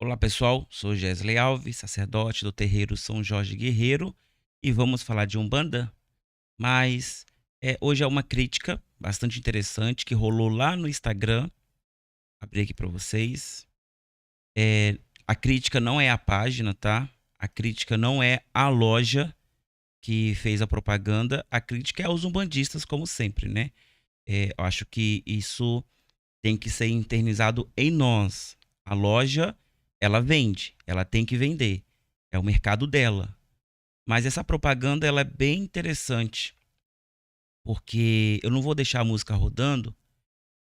Olá pessoal, sou Gesley Alves, sacerdote do terreiro São Jorge Guerreiro e vamos falar de Umbanda, mas hoje é uma crítica bastante interessante que rolou lá no Instagram, abri aqui para vocês. A crítica não é a página, tá? A crítica não é a loja que fez a propaganda, a crítica é aos umbandistas, como sempre, né? Eu acho que isso tem que ser internalizado em nós. A loja, ela vende, ela tem que vender. É o mercado dela. Mas essa propaganda, ela é bem interessante, porque eu não vou deixar a música rodando.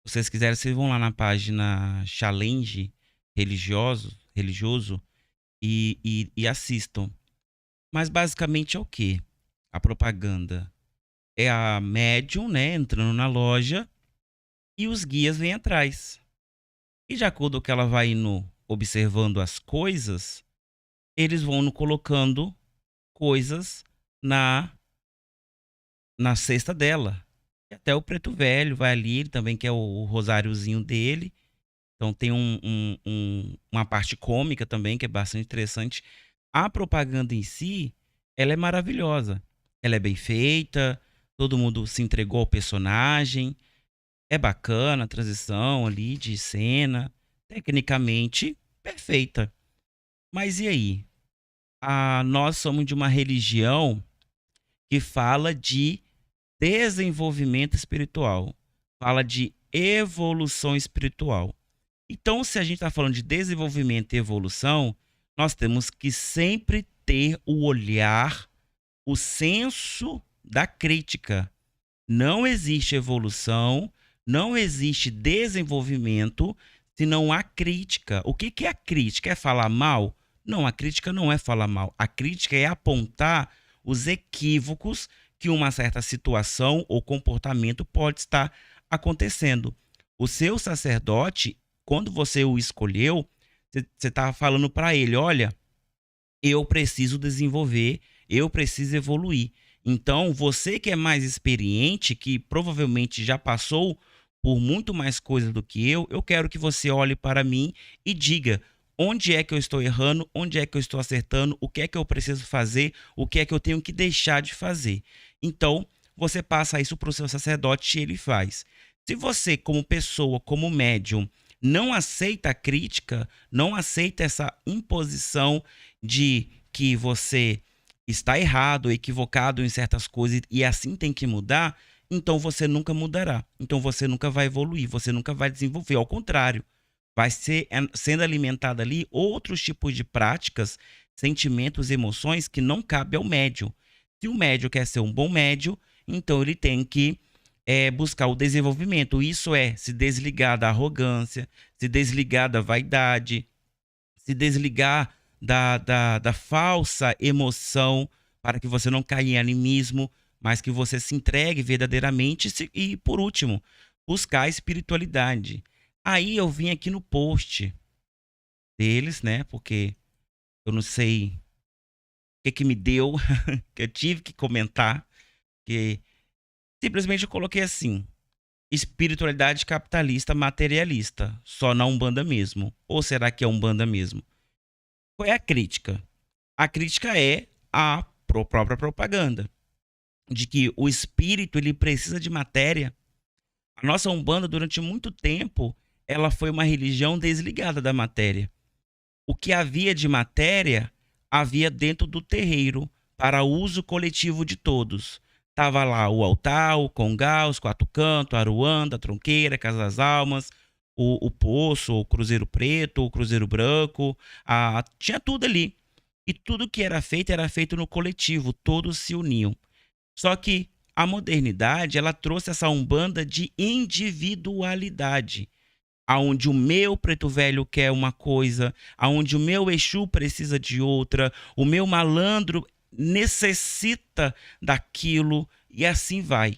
Se vocês quiserem, vocês vão lá na página Challenge religioso e assistam. Mas basicamente é o quê? A propaganda é a médium, né, entrando na loja e os guias vêm atrás. E de acordo com que ela vai indo observando as coisas, eles vão no colocando coisas na na cesta dela. E até o preto velho vai ali, ele também quer o rosáriozinho dele. Então tem uma parte cômica também, que é bastante interessante. A propaganda em si, ela é maravilhosa. Ela é bem feita, todo mundo se entregou ao personagem. É bacana a transição ali de cena, tecnicamente perfeita. Mas e aí? Nós somos de uma religião que fala de desenvolvimento espiritual, fala de evolução espiritual. Então, se a gente está falando de desenvolvimento e evolução, nós temos que sempre ter o olhar, o senso da crítica. Não existe evolução, não existe desenvolvimento se não há crítica. O que é a crítica? É falar mal? Não, a crítica não é falar mal. A crítica é apontar os equívocos que uma certa situação ou comportamento pode estar acontecendo. O seu sacerdote, quando você o escolheu, você estava falando para ele: olha, eu preciso desenvolver, eu preciso evoluir. Então, você que é mais experiente, que provavelmente já passou por muito mais coisas do que eu quero que você olhe para mim e diga onde é que eu estou errando, onde é que eu estou acertando, o que é que eu preciso fazer, o que é que eu tenho que deixar de fazer. Então, você passa isso para o seu sacerdote e ele faz. Se você, como pessoa, como médium, não aceita a crítica, não aceita essa imposição de que você está errado, equivocado em certas coisas e assim tem que mudar, então você nunca mudará. Então você nunca vai evoluir, você nunca vai desenvolver. Ao contrário, vai ser sendo alimentado ali outros tipos de práticas, sentimentos, emoções que não cabe ao médium. Se o médium quer ser um bom médium, então ele tem que buscar o desenvolvimento. Isso é se desligar da arrogância, se desligar da vaidade, se desligar da falsa emoção, para que você não caia em animismo, mas que você se entregue verdadeiramente e, por último, buscar a espiritualidade. Aí eu vim aqui no post deles, né? Porque eu não sei o que me deu, que eu tive que comentar, que simplesmente eu coloquei assim: espiritualidade capitalista materialista, só na Umbanda mesmo. Ou será que é Umbanda mesmo? Qual é a crítica? A crítica é a própria propaganda, de que o espírito ele precisa de matéria. A nossa Umbanda, durante muito tempo, ela foi uma religião desligada da matéria. O que havia de matéria, havia dentro do terreiro, para uso coletivo de todos. Tava lá o altar, o congá, os quatro cantos, a aruanda, a tronqueira, a casa das almas, o poço, o cruzeiro preto, o cruzeiro branco, tinha tudo ali. E tudo que era feito no coletivo, todos se uniam. Só que a modernidade, ela trouxe essa umbanda de individualidade, aonde o meu preto velho quer uma coisa, aonde o meu Exu precisa de outra, o meu malandro necessita daquilo e assim vai.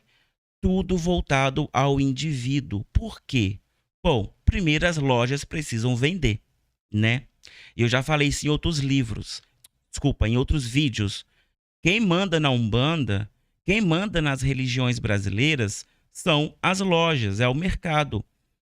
Tudo voltado ao indivíduo. Por quê? Bom, primeiro as lojas precisam vender, né? Eu já falei isso em outros livros, desculpa, em outros vídeos. Quem manda na Umbanda, quem manda nas religiões brasileiras são as lojas, é o mercado.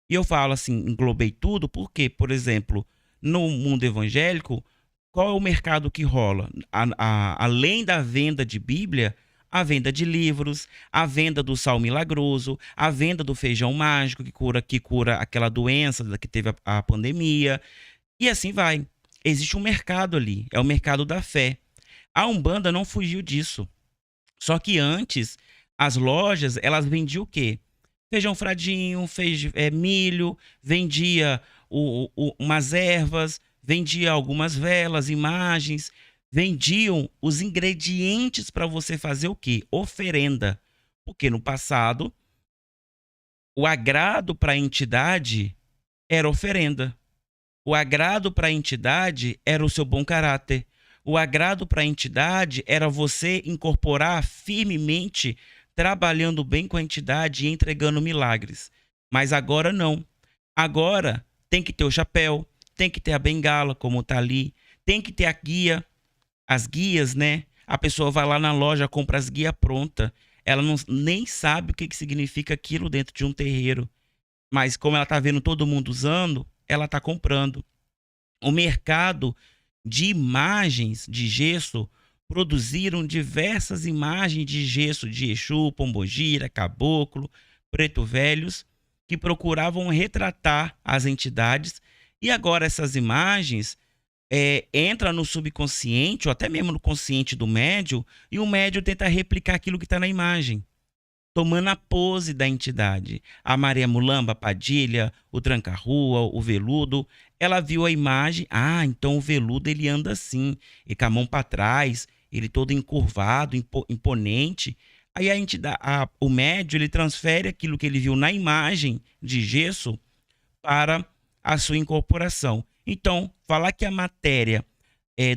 E eu falo assim, englobei tudo, porque, por exemplo, no mundo evangélico, qual é o mercado que rola? Além da venda de Bíblia, a venda de livros, a venda do sal milagroso, a venda do feijão mágico que cura aquela doença que teve a pandemia, e assim vai. Existe um mercado ali, é o mercado da fé. A Umbanda não fugiu disso. Só que antes, as lojas, elas vendiam o quê? Feijão fradinho, milho, vendia umas ervas, vendia algumas velas, imagens, vendiam os ingredientes para você fazer o quê? Oferenda. Porque no passado, o agrado para a entidade era oferenda. O agrado para a entidade era o seu bom caráter. O agrado para a entidade era você incorporar firmemente, trabalhando bem com a entidade e entregando milagres. Mas agora não. Agora tem que ter o chapéu, tem que ter a bengala, como está ali, tem que ter a guia, as guias, né? A pessoa vai lá na loja, compra as guias prontas. Ela não, nem sabe o que significa aquilo dentro de um terreiro. Mas como ela está vendo todo mundo usando, ela está comprando. O mercado de imagens de gesso produziram diversas imagens de gesso de Exu, Pombogira, Caboclo, Preto Velhos, que procuravam retratar as entidades. E agora essas imagens entram no subconsciente, ou até mesmo no consciente do médium, e o médium tenta replicar aquilo que está na imagem, tomando a pose da entidade. A Maria Mulamba Padilha, o Tranca-Rua, o Veludo, ela viu a imagem, então o Veludo ele anda assim, e com a mão para trás, ele todo encurvado, imponente. Aí o médium ele transfere aquilo que ele viu na imagem de gesso para a sua incorporação. Então, falar que a matéria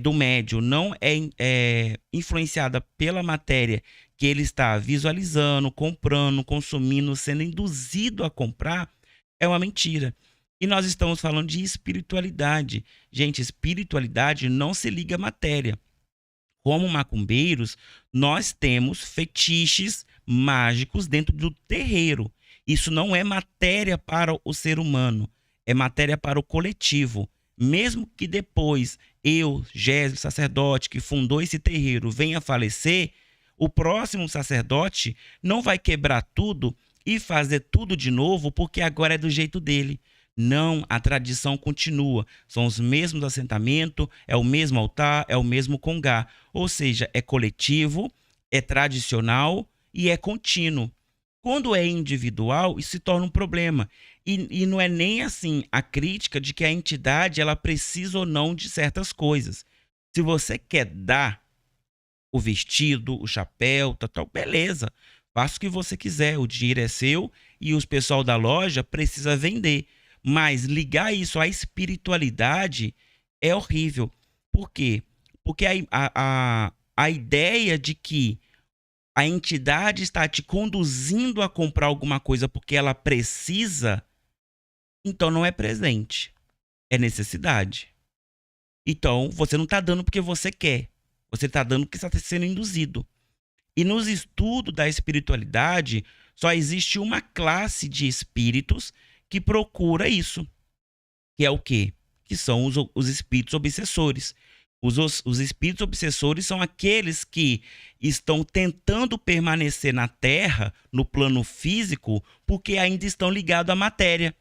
do médium não é influenciada pela matéria que ele está visualizando, comprando, consumindo, sendo induzido a comprar, é uma mentira. E nós estamos falando de espiritualidade. Gente, espiritualidade não se liga à matéria. Como macumbeiros, nós temos fetiches mágicos dentro do terreiro. Isso não é matéria para o ser humano, é matéria para o coletivo. Mesmo que depois eu, Gésio, sacerdote que fundou esse terreiro, venha a falecer, o próximo sacerdote não vai quebrar tudo e fazer tudo de novo porque agora é do jeito dele. Não, a tradição continua. São os mesmos assentamentos, é o mesmo altar, é o mesmo congá. Ou seja, é coletivo, é tradicional e é contínuo. Quando é individual, isso se torna um problema. E não é nem assim a crítica de que a entidade ela precisa ou não de certas coisas. Se você quer dar o vestido, o chapéu, tal, beleza. Faça o que você quiser, o dinheiro é seu e os pessoal da loja precisa vender. Mas ligar isso à espiritualidade é horrível. Por quê? Porque a ideia de que a entidade está te conduzindo a comprar alguma coisa porque ela precisa, então não é presente, é necessidade. Então você não está dando porque você quer, você está dando porque está sendo induzido. E nos estudos da espiritualidade, só existe uma classe de espíritos que procura isso, que é o quê? Que são os espíritos obsessores. Os espíritos obsessores são aqueles que estão tentando permanecer na Terra, no plano físico, porque ainda estão ligados à matéria.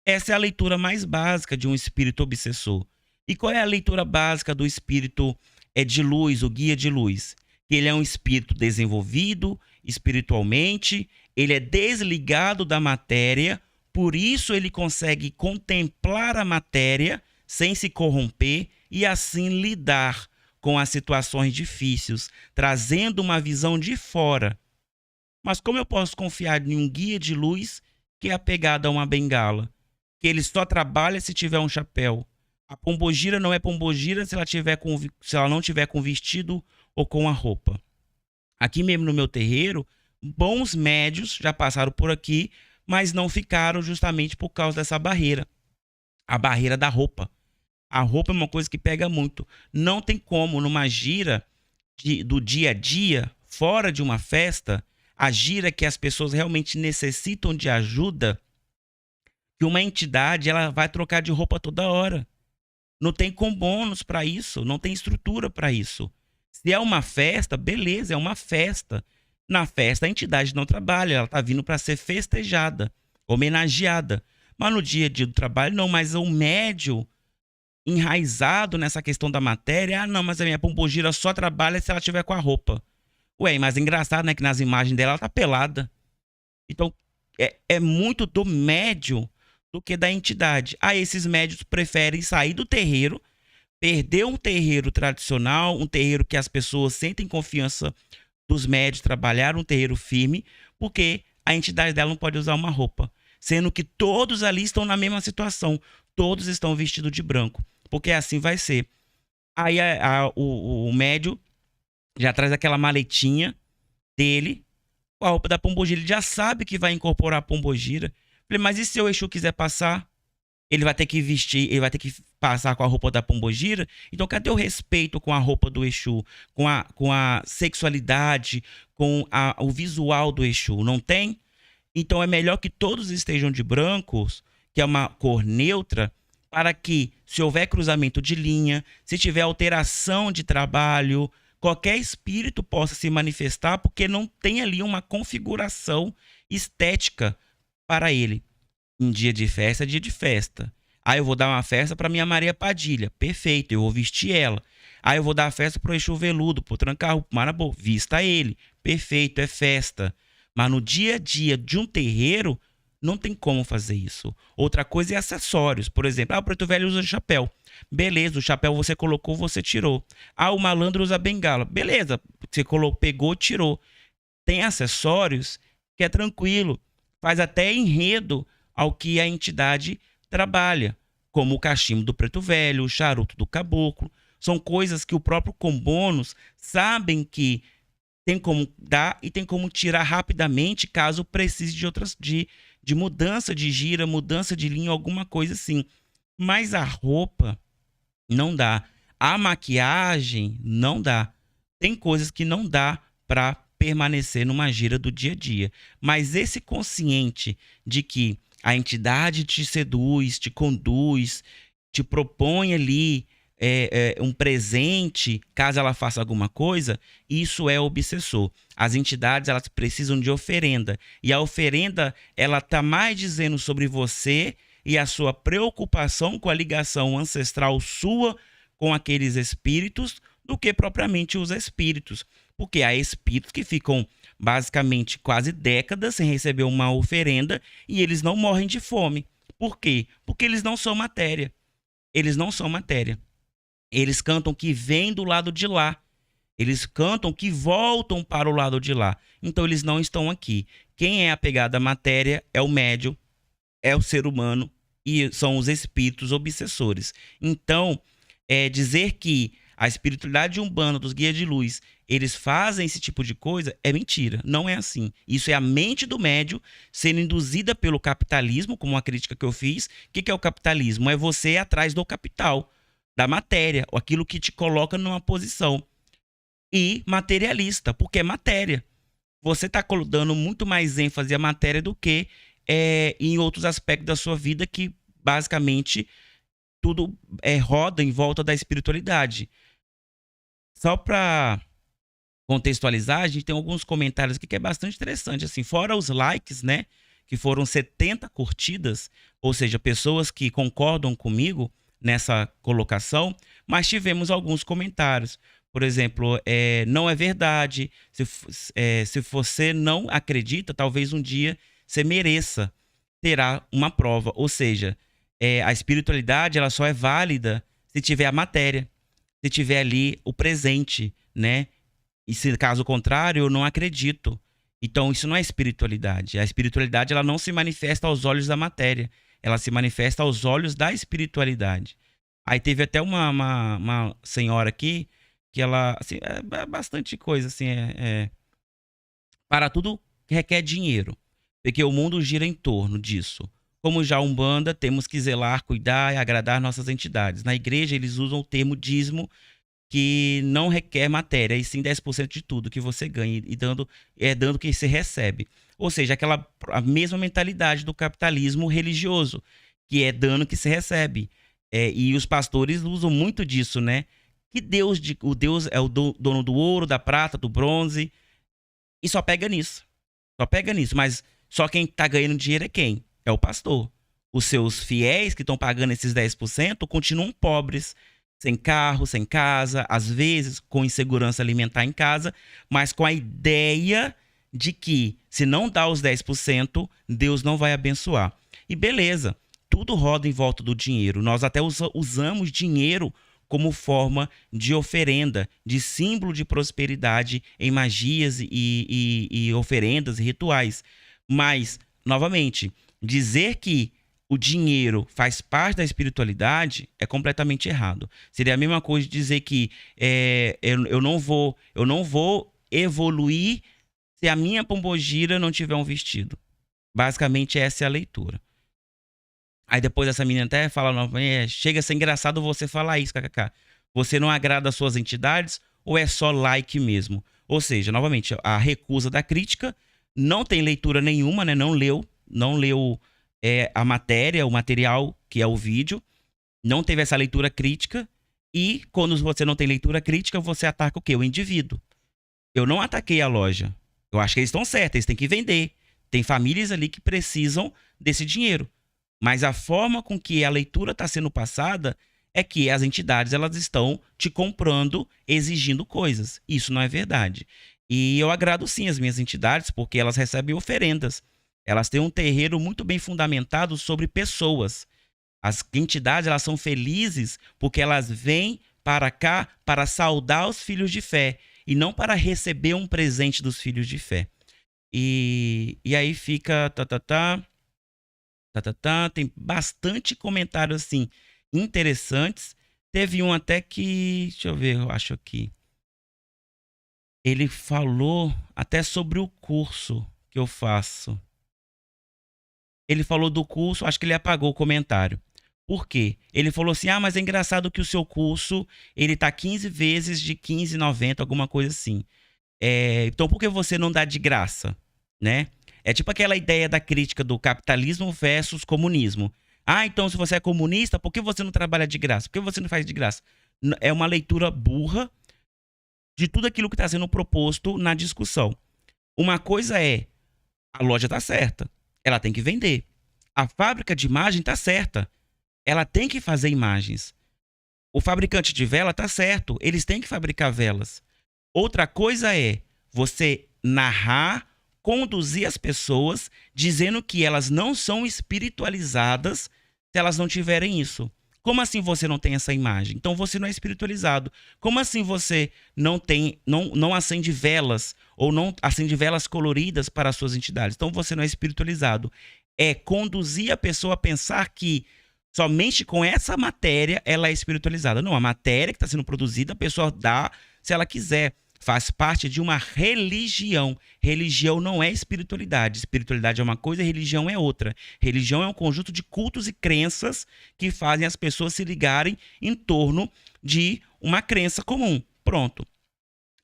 Essa é a leitura mais básica de um espírito obsessor. E qual é a leitura básica do espírito de luz, o guia de luz? Ele é um espírito desenvolvido espiritualmente, ele é desligado da matéria, por isso ele consegue contemplar a matéria sem se corromper e assim lidar com as situações difíceis, trazendo uma visão de fora. Mas como eu posso confiar em um guia de luz que é apegado a uma bengala? Que ele só trabalha se tiver um chapéu. A pombogira não é pombogira se ela não tiver com vestido ou com a roupa. Aqui mesmo no meu terreiro, bons médios já passaram por aqui, mas não ficaram justamente por causa dessa barreira. A barreira da roupa. A roupa é uma coisa que pega muito. Não tem como, numa gira do dia a dia, fora de uma festa, a gira que as pessoas realmente necessitam de ajuda, que uma entidade ela vai trocar de roupa toda hora. Não tem com bônus para isso, não tem estrutura para isso. Se é uma festa, beleza, é uma festa. Na festa a entidade não trabalha, ela está vindo para ser festejada, homenageada. Mas no dia a dia do trabalho não, mas o médium enraizado nessa questão da matéria, não, mas a minha pombogira só trabalha se ela tiver com a roupa. Ué, mas é engraçado, né, que nas imagens dela ela tá pelada. Então, é muito do médium do que da entidade. Aí esses médios preferem sair do terreiro, perder um terreiro tradicional, um terreiro que as pessoas sentem confiança dos médios trabalhar, um terreiro firme, porque a entidade dela não pode usar uma roupa. Sendo que todos ali estão na mesma situação. Todos estão vestidos de branco. Porque assim vai ser. Aí o médio já traz aquela maletinha dele com a roupa da pombogira. Ele já sabe que vai incorporar a pombogira. Falei, mas e se o Exu quiser passar? Ele vai ter que vestir, ele vai ter que passar com a roupa da pombogira. Então, cadê o respeito com a roupa do Exu? Com a sexualidade, com o visual do Exu? Não tem? Então, é melhor que todos estejam de brancos, que é uma cor neutra, para que, se houver cruzamento de linha, se tiver alteração de trabalho, qualquer espírito possa se manifestar, porque não tem ali uma configuração estética para ele. Um dia de festa é dia de festa. Aí eu vou dar uma festa para minha Maria Padilha. Perfeito, eu vou vestir ela. Aí eu vou dar a festa pro Exu Veludo, pro Tranca-Rua, pro Marabô. Vista ele. Perfeito, é festa. Mas no dia a dia de um terreiro, não tem como fazer isso. Outra coisa é acessórios. Por exemplo, o preto velho usa chapéu. Beleza, o chapéu você colocou, você tirou. O malandro usa bengala. Beleza, você pegou, tirou. Tem acessórios que é tranquilo. Faz até enredo ao que a entidade trabalha, como o cachimbo do preto velho, o charuto do caboclo. São coisas que o próprio Combônus sabem que tem como dar e tem como tirar rapidamente caso precise de mudança de gira, mudança de linha, alguma coisa assim. Mas a roupa não dá. A maquiagem não dá. Tem coisas que não dá para permanecer numa gira do dia a dia. Mas esse consciente de que a entidade te seduz, te conduz, te propõe ali um presente, caso ela faça alguma coisa, isso é obsessor. As entidades, elas precisam de oferenda. E a oferenda, ela está mais dizendo sobre você e a sua preocupação com a ligação ancestral sua com aqueles espíritos do que propriamente os espíritos. Porque há espíritos que ficam basicamente quase décadas sem receber uma oferenda e eles não morrem de fome. Por quê? Porque eles não são matéria. Eles não são matéria. Eles cantam que vêm do lado de lá. Eles cantam que voltam para o lado de lá. Então eles não estão aqui. Quem é apegado à matéria é o médium, é o ser humano e são os espíritos obsessores. Então, dizer que a espiritualidade de Umbanda, dos guias de luz, eles fazem esse tipo de coisa, é mentira. Não é assim. Isso é a mente do médium sendo induzida pelo capitalismo, como uma crítica que eu fiz. O que é o capitalismo? É você ir atrás do capital, da matéria, aquilo que te coloca numa posição. E materialista, porque é matéria. Você está dando muito mais ênfase à matéria do que em outros aspectos da sua vida que, basicamente, tudo roda em volta da espiritualidade. Só para contextualizar, a gente tem alguns comentários aqui que é bastante interessante, assim, fora os likes, né, que foram 70 curtidas, ou seja, pessoas que concordam comigo nessa colocação, mas tivemos alguns comentários. Por exemplo, não é verdade, se você não acredita, talvez um dia você mereça, terá uma prova, ou seja, a espiritualidade ela só é válida se tiver a matéria, se tiver ali o presente, né? E se caso contrário, eu não acredito. Então, isso não é espiritualidade. A espiritualidade ela não se manifesta aos olhos da matéria. Ela se manifesta aos olhos da espiritualidade. Aí teve até uma senhora aqui que ela... Assim, é bastante coisa, assim. Para tudo requer dinheiro. Porque o mundo gira em torno disso. Como já a Umbanda, temos que zelar, cuidar e agradar nossas entidades. Na igreja, eles usam o termo dízimo, que não requer matéria, e sim 10% de tudo que você ganha, e dando que você recebe. Ou seja, a mesma mentalidade do capitalismo religioso, que é dando que se recebe. E os pastores usam muito disso, né? Que Deus, o Deus é o dono do ouro, da prata, do bronze, e só pega nisso. Só pega nisso, mas só quem tá ganhando dinheiro é quem? É o pastor. Os seus fiéis que estão pagando esses 10% continuam pobres, sem carro, sem casa, às vezes com insegurança alimentar em casa, mas com a ideia de que se não dá os 10%, Deus não vai abençoar. E beleza, tudo roda em volta do dinheiro. Nós até usamos dinheiro como forma de oferenda, de símbolo de prosperidade em magias e oferendas e rituais. Mas, novamente, dizer que o dinheiro faz parte da espiritualidade é completamente errado. Seria a mesma coisa de dizer que eu não vou evoluir se a minha pombogira não tiver um vestido. Basicamente, essa é a leitura. Aí depois essa menina até fala, chega a ser engraçado você falar isso, kkk. Você não agrada as suas entidades ou é só like mesmo? Ou seja, novamente, a recusa da crítica, não tem leitura nenhuma, né? Não leu a matéria, o material, que é o vídeo, não teve essa leitura crítica, e quando você não tem leitura crítica, você ataca o quê? O indivíduo. Eu não ataquei a loja. Eu acho que eles estão certos, eles têm que vender. Tem famílias ali que precisam desse dinheiro. Mas a forma com que a leitura está sendo passada é que as entidades elas estão te comprando, exigindo coisas. Isso não é verdade. E eu agrado sim as minhas entidades porque elas recebem oferendas. Elas têm um terreiro muito bem fundamentado sobre pessoas. As entidades elas são felizes porque elas vêm para cá para saudar os filhos de fé e não para receber um presente dos filhos de fé. E aí fica tem bastante comentário assim interessantes. Teve um até que, deixa eu ver, eu acho aqui. Ele falou até sobre o curso que eu faço. Ele falou do curso, acho que ele apagou o comentário. Por quê? Ele falou assim: "Ah, mas é engraçado que o seu curso, ele tá 15 vezes de 15,90, alguma coisa assim. Então por que você não dá de graça, né?" É tipo aquela ideia da crítica do capitalismo versus comunismo. Ah, então se você é comunista, por que você não trabalha de graça? Por que você não faz de graça? É uma leitura burra de tudo aquilo que está sendo proposto na discussão. Uma coisa é, a loja está certa, ela tem que vender. A fábrica de imagem está certa, ela tem que fazer imagens. O fabricante de vela está certo, eles têm que fabricar velas. Outra coisa é você narrar, conduzir as pessoas dizendo que elas não são espiritualizadas se elas não tiverem isso. Como assim você não tem essa imagem? Então você não é espiritualizado. Como assim você não acende velas ou não acende velas coloridas para as suas entidades? Então você não é espiritualizado. É conduzir a pessoa a pensar que somente com essa matéria ela é espiritualizada. Não, a matéria que está sendo produzida a pessoa dá se ela quiser. Faz parte de uma religião. Religião não é espiritualidade. Espiritualidade é uma coisa, religião é outra. Religião é um conjunto de cultos e crenças que fazem as pessoas se ligarem em torno de uma crença comum. Pronto.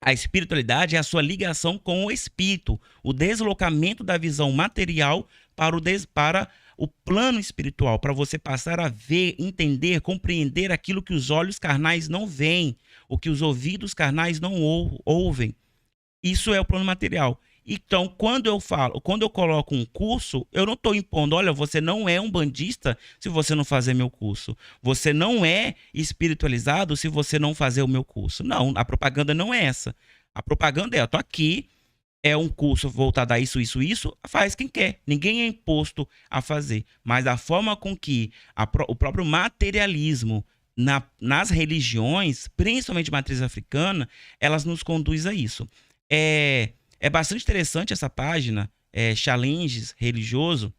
A espiritualidade é a sua ligação com o espírito, o deslocamento da visão material para o plano espiritual, para você passar a ver, entender, compreender aquilo que os olhos carnais não veem, o que os ouvidos carnais não ouvem. Isso é o plano material. Então, quando eu coloco um curso, eu não estou impondo, olha, você não é um bandista se você não fazer meu curso. Você não é espiritualizado se você não fazer o meu curso. Não, a propaganda não é essa. A propaganda é, eu tô aqui, é um curso voltado a isso, faz quem quer. Ninguém é imposto a fazer. Mas a forma com que o próprio materialismo nas religiões, principalmente matriz africana, elas nos conduz a isso. É bastante interessante essa página, Challenges Religioso.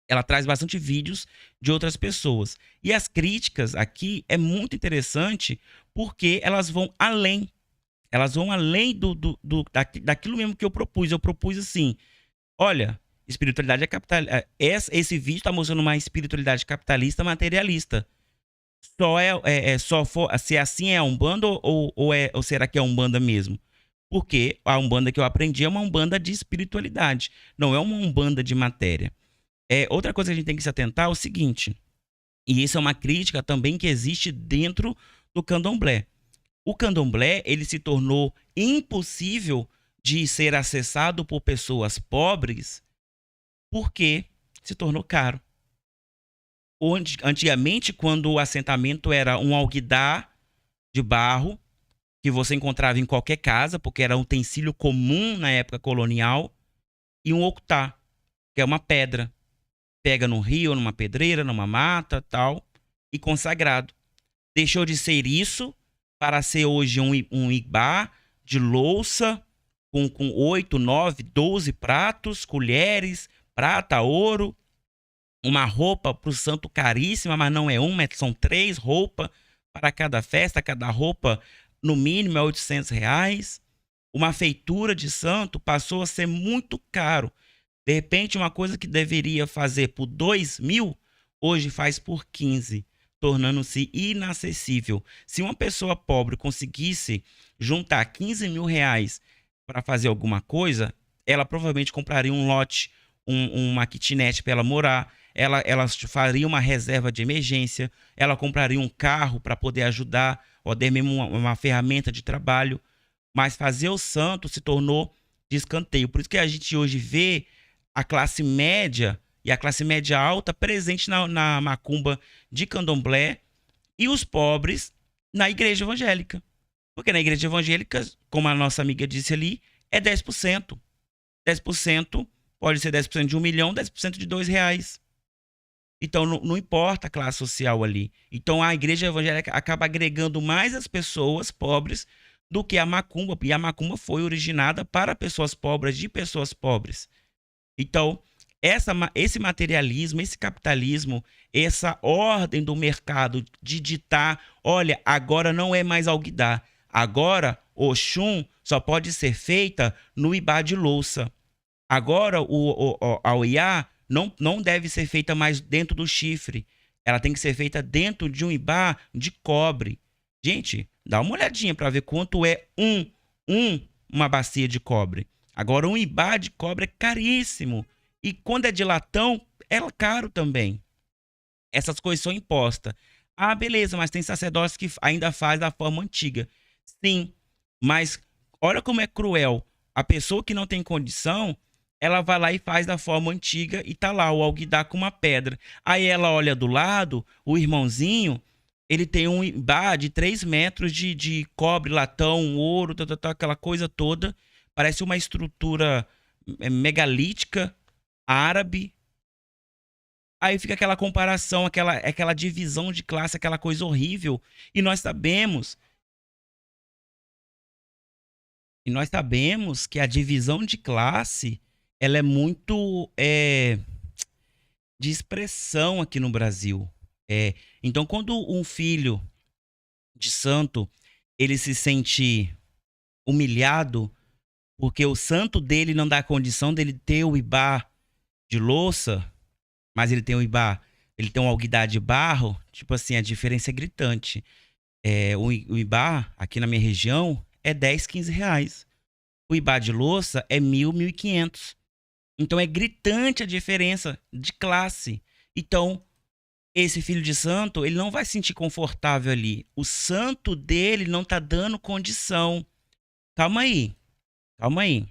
Ela traz bastante vídeos de outras pessoas. E as críticas aqui é muito interessante porque elas vão além. Elas vão além daquilo mesmo que eu propus. Eu propus assim, olha, espiritualidade é capitalista. Esse vídeo está mostrando uma espiritualidade capitalista materialista. Se assim é a Umbanda ou será que é a Umbanda mesmo? Porque a Umbanda que eu aprendi é uma Umbanda de espiritualidade, não é uma Umbanda de matéria. Outra coisa que a gente tem que se atentar é o seguinte: E isso é uma crítica também que existe dentro do candomblé. O candomblé, ele se tornou impossível de ser acessado por pessoas pobres porque se tornou caro. Antigamente, quando o assentamento era um alguidar de barro, que você encontrava em qualquer casa, porque era um utensílio comum na época colonial, e um octá, que é uma pedra. Pega num rio, numa pedreira, numa mata, tal, e consagrado. Deixou de ser isso para ser hoje um igbá de louça com 8, 9, 12 pratos, colheres, prata, ouro, uma roupa para o santo caríssima, mas não é uma, são 3 roupas para cada festa, cada roupa no mínimo é R$ 800. Uma feitura de santo passou a ser muito caro. De repente, uma coisa que deveria fazer por 2.000, hoje faz por 15, tornando-se inacessível. Se uma pessoa pobre conseguisse juntar R$ 15.000 para fazer alguma coisa, ela provavelmente compraria um lote, uma kitnet para ela morar, ela faria uma reserva de emergência, ela compraria um carro para poder ajudar, ou até mesmo uma ferramenta de trabalho. Mas fazer o santo se tornou de escanteio. Por isso que a gente hoje vê a classe média e a classe média alta presente na macumba de candomblé e os pobres na igreja evangélica. Porque na igreja evangélica, como a nossa amiga disse ali, é 10%. 10% pode ser 10% de 1 milhão, 10% de R$ 2. Então não importa a classe social ali. Então a igreja evangélica acaba agregando mais as pessoas pobres do que a macumba. E a macumba foi originada para pessoas pobres, de pessoas pobres. Então, esse materialismo, esse capitalismo, essa ordem do mercado de ditar, olha, agora não é mais alguidar, agora Oxum só pode ser feita no ibá de louça. Agora a Oiá não deve ser feita mais dentro do chifre, ela tem que ser feita dentro de um ibá de cobre. Gente, dá uma olhadinha para ver quanto é uma bacia de cobre. Agora, um ibá de cobre é caríssimo. E quando é de latão, é caro também. Essas coisas são impostas. Ah, beleza, mas tem sacerdócio que ainda faz da forma antiga. Sim, mas olha como é cruel. A pessoa que não tem condição, ela vai lá e faz da forma antiga e tá lá o alguidar com uma pedra. Aí ela olha do lado, o irmãozinho, ele tem um ibá de 3 metros de cobre, latão, ouro, aquela coisa toda. Parece uma estrutura megalítica, árabe. Aí fica aquela comparação, aquela divisão de classe, aquela coisa horrível. E nós sabemos, que a divisão de classe, ela é muito de expressão aqui no Brasil. Então, quando um filho de santo, ele se sente humilhado, porque o santo dele não dá condição dele ter o ibá de louça, mas ele tem o ibá, ele tem um alguidar de barro, tipo assim, a diferença é gritante. O ibá, aqui na minha região, é 10, 15 reais. O ibá de louça é 1.000, 1.500. Então é gritante a diferença de classe. Então, esse filho de santo, ele não vai se sentir confortável ali. O santo dele não tá dando condição. Calma aí. Calma aí.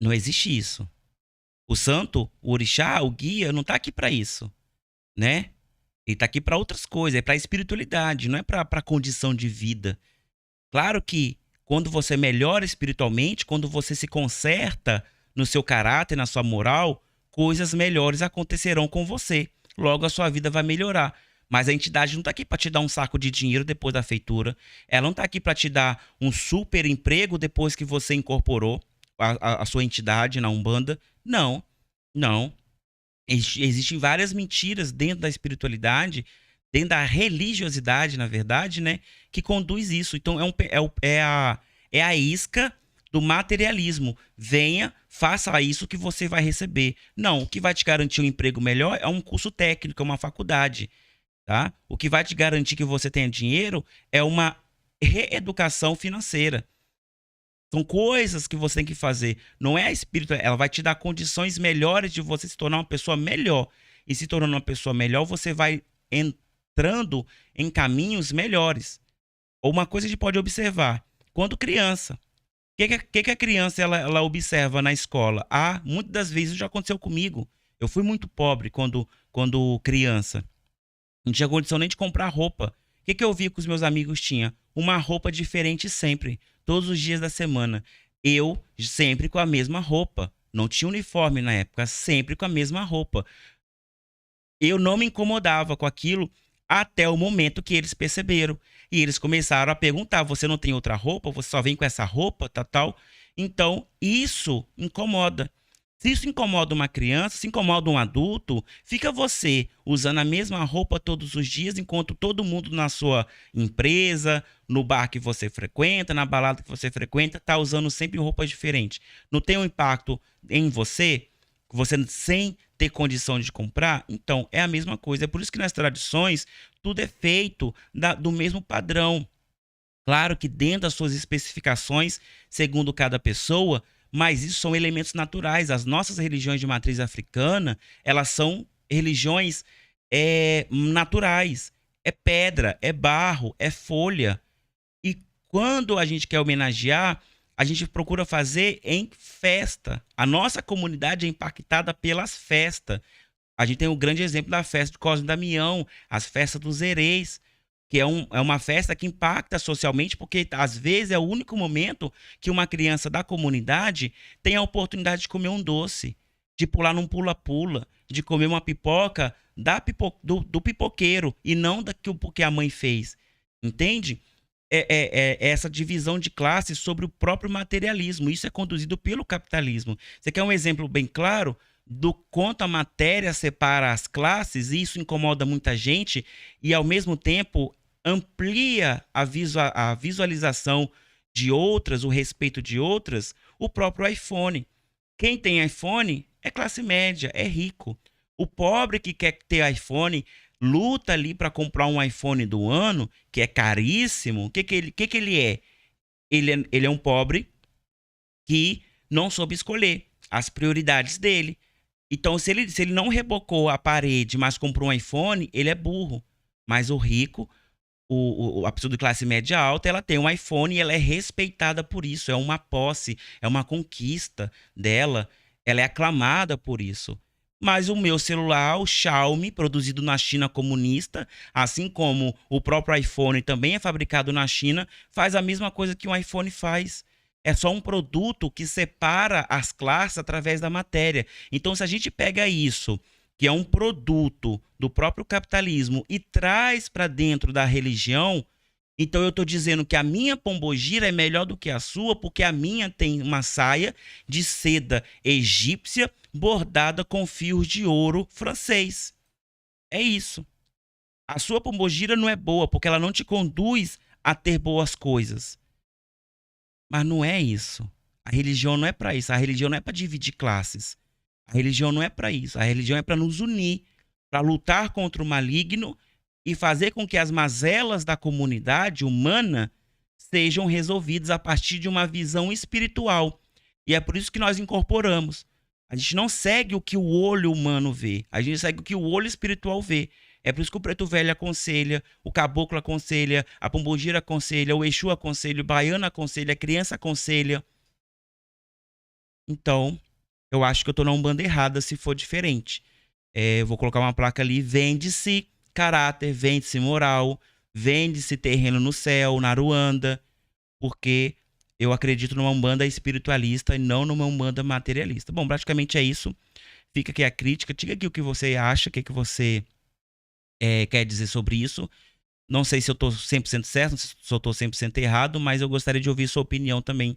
Não existe isso. O santo, o orixá, o guia, não tá aqui para isso, né? Ele tá aqui para outras coisas, é para espiritualidade, não é para condição de vida. Claro que quando você melhora espiritualmente, quando você se conserta no seu caráter, na sua moral, coisas melhores acontecerão com você. Logo a sua vida vai melhorar. Mas a entidade não está aqui para te dar um saco de dinheiro depois da feitura. Ela não está aqui para te dar um super emprego depois que você incorporou a sua entidade na Umbanda. Não, não. Existem várias mentiras dentro da espiritualidade, dentro da religiosidade, na verdade, né? Que conduz isso. Então é a isca do materialismo. Venha, faça isso que você vai receber. Não, o que vai te garantir um emprego melhor é um curso técnico, é uma faculdade. Tá? O que vai te garantir que você tenha dinheiro é uma reeducação financeira. São coisas que você tem que fazer. Não é a espírito, ela vai te dar condições melhores de você se tornar uma pessoa melhor. E se tornando uma pessoa melhor, você vai entrando em caminhos melhores. Ou uma coisa que a gente pode observar, quando criança, o que a criança ela observa na escola? Muitas das vezes já aconteceu comigo. Eu fui muito pobre quando criança. Não tinha condição nem de comprar roupa. O que eu vi que os meus amigos tinham? Uma roupa diferente sempre, todos os dias da semana. Eu sempre com a mesma roupa. Não tinha uniforme na época, sempre com a mesma roupa. Eu não me incomodava com aquilo até o momento que eles perceberam. E eles começaram a perguntar: você não tem outra roupa? Você só vem com essa roupa, tal? Então, isso incomoda. Se isso incomoda uma criança, se incomoda um adulto, fica você usando a mesma roupa todos os dias, enquanto todo mundo na sua empresa, no bar que você frequenta, na balada que você frequenta, está usando sempre roupas diferentes. Não tem um impacto em você? Você sem ter condição de comprar? Então, é a mesma coisa. É por isso que nas tradições, tudo é feito do mesmo padrão. Claro que dentro das suas especificações, segundo cada pessoa, mas isso são elementos naturais. As nossas religiões de matriz africana, elas são religiões naturais. É pedra, é barro, é folha. E quando a gente quer homenagear, a gente procura fazer em festa. A nossa comunidade é impactada pelas festas. A gente tem um grande exemplo da festa de Cosme e Damião, as festas dos Herês, que é uma festa que impacta socialmente, porque às vezes é o único momento que uma criança da comunidade tem a oportunidade de comer um doce, de pular num pula-pula, de comer uma pipoca do pipoqueiro e não daquilo que a mãe fez. Entende? É essa divisão de classes sobre o próprio materialismo. Isso é conduzido pelo capitalismo. Você quer um exemplo bem claro do quanto a matéria separa as classes, e isso incomoda muita gente, e ao mesmo tempo amplia a visualização de outras, o respeito de outras? O próprio iPhone. Quem tem iPhone é classe média, é rico. O pobre que quer ter iPhone luta ali para comprar um iPhone do ano, que é caríssimo. O que ele é? Ele é um pobre que não soube escolher as prioridades dele. Então, se ele não rebocou a parede, mas comprou um iPhone, ele é burro. Mas o rico, a pessoa de classe média alta, ela tem um iPhone e ela é respeitada por isso. É uma posse, é uma conquista dela. Ela é aclamada por isso. Mas o meu celular, o Xiaomi, produzido na China comunista, assim como o próprio iPhone também é fabricado na China, faz a mesma coisa que um iPhone faz. É só um produto que separa as classes através da matéria. Então, se a gente pega isso, que é um produto do próprio capitalismo, e traz para dentro da religião, então eu estou dizendo que a minha pombogira é melhor do que a sua, porque a minha tem uma saia de seda egípcia bordada com fios de ouro francês. É isso. A sua pombogira não é boa, porque ela não te conduz a ter boas coisas. Mas não é isso. A religião não é para isso. A religião não é para dividir classes. A religião não é para isso. A religião é para nos unir, para lutar contra o maligno e fazer com que as mazelas da comunidade humana sejam resolvidas a partir de uma visão espiritual. E é por isso que nós incorporamos. A gente não segue o que o olho humano vê. A gente segue o que o olho espiritual vê. É por isso que o Preto Velho aconselha, o Caboclo aconselha, a Pombogira aconselha, o Exu aconselha, o Baiano aconselha, a criança aconselha. Então, eu acho que eu tô na Umbanda errada se for diferente. Eu vou colocar uma placa ali: vende-se caráter, vende-se moral, vende-se terreno no céu, na Aruanda, porque eu acredito numa Umbanda espiritualista e não numa Umbanda materialista. Bom, praticamente é isso. Fica aqui a crítica. Diga aqui o que você acha, o que você quer dizer sobre isso. Não sei se eu estou 100% certo, se eu estou 100% errado, mas eu gostaria de ouvir sua opinião também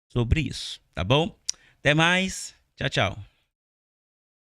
sobre isso, tá bom? Até mais. Tchau, tchau.